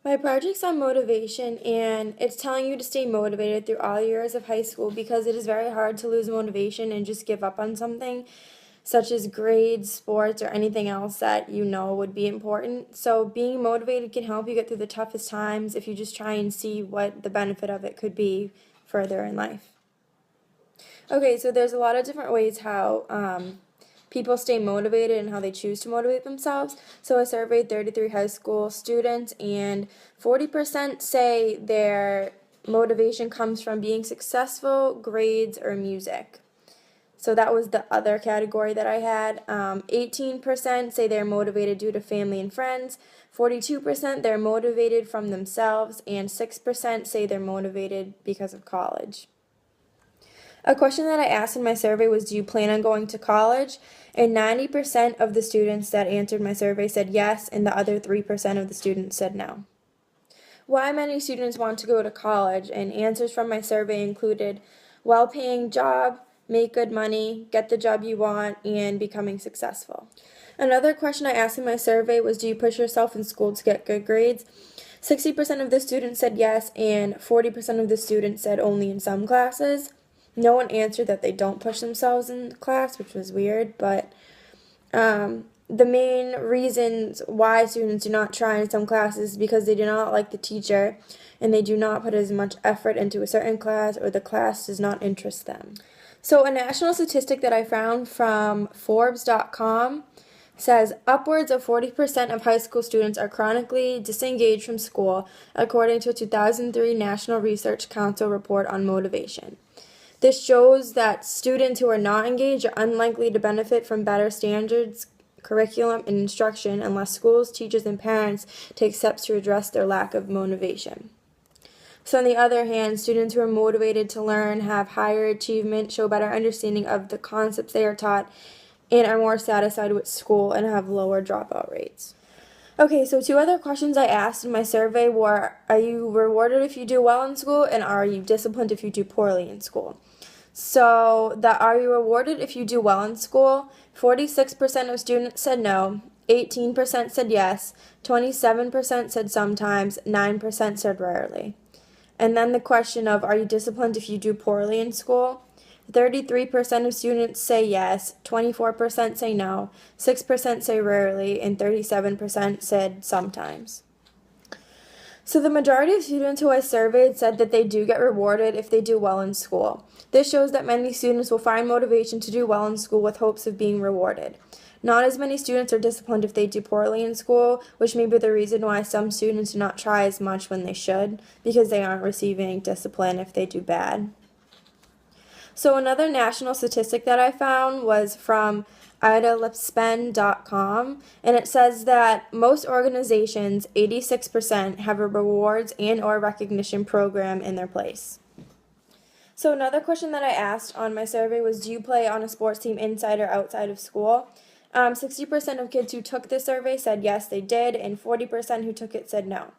My project's on motivation, and it's telling you to stay motivated through all years of high school because it is very hard to lose motivation and just give up on something, such as grades, sports, or anything else that you know would be important. So, being motivated can help you get through the toughest times if you just try and see what the benefit of it could be further in life. Okay, so there's a lot of different ways how people stay motivated and how they choose to motivate themselves. So I surveyed 33 high school students, and 40% say their motivation comes from being successful, grades, or music. So that was the other category that I had. 18% say they're motivated due to family and friends. 42% they're motivated from themselves, and 6% say they're motivated because of college. A question that I asked in my survey was, do you plan on going to college? And 90% of the students that answered my survey said yes, and the other 3% of the students said no. Why many students want to go to college, and answers from my survey included well-paying job, make good money, get the job you want, and becoming successful. Another question I asked in my survey was, do you push yourself in school to get good grades? 60% of the students said yes, and 40% of the students said only in some classes. No one answered that they don't push themselves in class, which was weird, but the main reasons why students do not try in some classes is because they do not like the teacher and they do not put as much effort into a certain class, or the class does not interest them. So a national statistic that I found from Forbes.com says upwards of 40% of high school students are chronically disengaged from school, according to a 2003 National Research Council report on motivation. This shows that students who are not engaged are unlikely to benefit from better standards, curriculum, and instruction unless schools, teachers, and parents take steps to address their lack of motivation. So on the other hand, students who are motivated to learn have higher achievement, show better understanding of the concepts they are taught, and are more satisfied with school and have lower dropout rates. Okay, so 2 other questions I asked in my survey were, are you rewarded if you do well in school, and are you disciplined if you do poorly in school? So the are you rewarded if you do well in school? 46% of students said no, 18% said yes, 27% said sometimes, 9% said rarely. And then the question of, are you disciplined if you do poorly in school? 33% of students say yes, 24% say no, 6% say rarely, and 37% said sometimes. So the majority of students who I surveyed said that they do get rewarded if they do well in school. This shows that many students will find motivation to do well in school with hopes of being rewarded. Not as many students are disciplined if they do poorly in school, which may be the reason why some students do not try as much when they should, because they aren't receiving discipline if they do bad. So another national statistic that I found was from idalipspen.com, and it says that most organizations, 86%, have a rewards and or recognition program in their place. So another question that I asked on my survey was, do you play on a sports team inside or outside of school? 60% of kids who took this survey said yes, they did, and 40% who took it said no.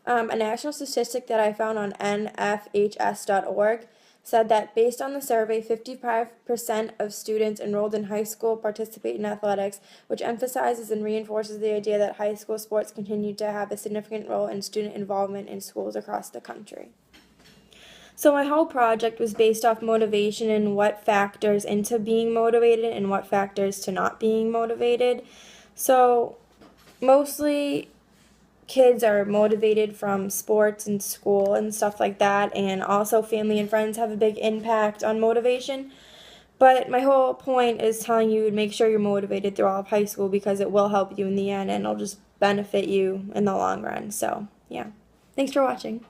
A national statistic that I found on nfhs.org said that based on the survey, 55% of students enrolled in high school participate in athletics, which emphasizes and reinforces the idea that high school sports continue to have a significant role in student involvement in schools across the country. So my whole project was based off motivation and what factors into being motivated and what factors to not being motivated. So mostly kids are motivated from sports and school and stuff like that, and also family and friends have a big impact on motivation. But my whole point is telling you to make sure you're motivated through all of high school because it will help you in the end and it'll just benefit you in the long run. So, yeah. Thanks for watching.